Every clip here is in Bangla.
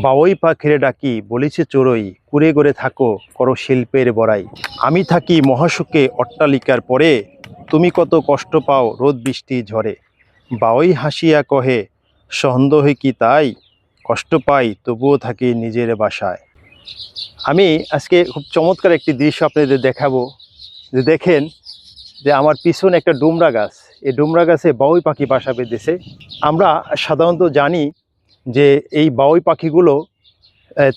বাবুই পাখিরে ডাকি বলিছে চড়ুই, কুরে গড়ে থাকো করো শিল্পের বড়াই। আমি থাকি মহাসুখে অট্টালিকার পরে, তুমি কত কষ্ট পাও রোদ বৃষ্টি ঝড়ে। বাবুই হাসিয়া কহে, সন্দেহ কি তাই, কষ্ট পাই তবুও থাকি নিজের বাসায়। আমি আজকে খুব চমৎকার একটি দৃশ্য আপনাদের দেখাবো। যে দেখেন যে আমার পিছনে একটা ডুমরা গাছ, এই ডুমরা গাছে বাবুই পাখি বাসা বেঁধেছে। আমরা সাধারণত জানি যে এই বাবুই পাখিগুলো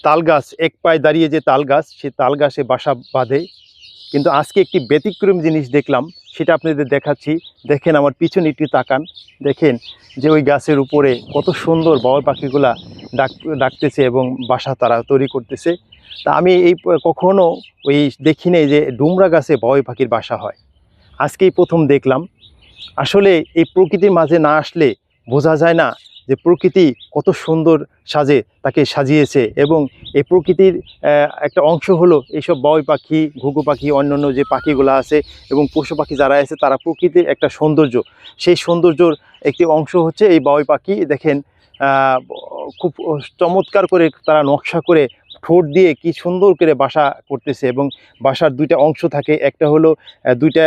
তাল গাছ, এক পায়ে দাঁড়িয়ে যে তাল গাছ, সেই তাল গাছে বাসা বাঁধে। কিন্তু আজকে একটি ব্যতিক্রম জিনিস দেখলাম, সেটা আপনাদের দেখাচ্ছি। দেখেন আমার পিছনে একটু তাকান, দেখেন যে ওই গাছের উপরে কত সুন্দর বাবুই পাখিগুলা ডাকতেছে এবং বাসা তারা তৈরি করতেছে। তা আমি কখনো ওই দেখি নাই যে ডুমরা গাছে বাবুই পাখির বাসা হয়, আজকেই প্রথম দেখলাম। আসলে এই প্রকৃতির মাঝে না আসলে বোঝা যায় না যে প্রকৃতি কত সুন্দর সাজে তাকে সাজিয়েছে। এবং এই প্রকৃতির একটা অংশ হলো এইসব বাবুই পাখি, ঘুঘু পাখি, অন্যান্য যে পাখিগুলো আছে এবং পশু পাখি যারা আছে, তারা প্রকৃতির একটা সৌন্দর্য, সেই সৌন্দর্যর একটি অংশ হচ্ছে এই বাবুই পাখি। দেখেন খুব চমৎকার করে তারা নকশা করে ঠোঁট দিয়ে কি সুন্দর করে বাসা করতেছে। এবং বাসার দুইটা অংশ থাকে, একটা হলো দুইটা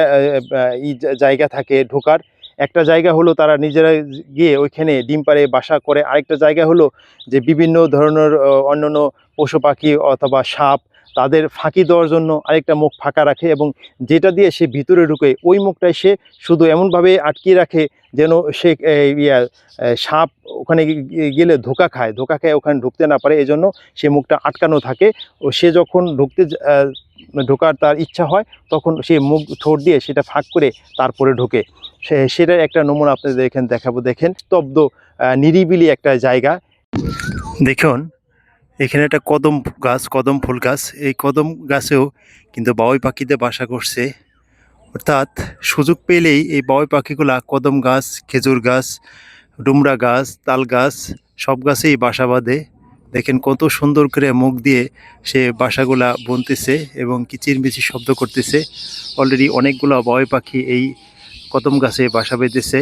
জায়গা থাকে ঢোকার। একটা জায়গা হলো তারা নিজেরা গিয়ে ওইখানে ডিম পাড়ে বাসা করে, আরেকটা জায়গা হলো যে বিভিন্ন ধরনের অন্যান্য পশু পাখি অথবা সাপ তাদের ফাঁকি দেওয়ার জন্য আরেকটা মুখ ফাঁকা রাখে, এবং যেটা দিয়ে সে ভিতরে ঢুকে ওই মুখটাই সে শুধু এমনভাবে আটকিয়ে রাখে যেন সে সাপ ওখানে গেলে ধোকা খায়, ওখানে ঢুকতে না পারে, এজন্য সে মুখটা আটকানো থাকে। ও সে যখন ঢোকার তার ইচ্ছা হয়, তখন সে মুখ ঠোঁট দিয়ে সেটা ফাঁক করে তারপরে ঢোকে। সেটার একটা নমুনা আপনাদের এখানে দেখাবো। দেখেন স্তব্ধ নিরিবিলি একটা জায়গা। দেখুন এখানে একটা কদম গাছ, কদম ফুল গাছ, এই কদম গাছেও কিন্তু বাবুই পাখিতে বাসা করছে। অর্থাৎ সুযোগ পেলেই এই বাবুই পাখিগুলা কদম গাছ, খেজুর গাছ, ডুমরা গাছ, তাল গাছ, সব গাছেই বাসা বাঁধে। দেখেন কত সুন্দর করে মুখ দিয়ে সে বাসাগুলা বুনতেছে এবং কিচিরমিচির শব্দ করতেছে। অলরেডি অনেকগুলো বাবুই পাখি এই কদম গাছে বাসা বেঁধেছে।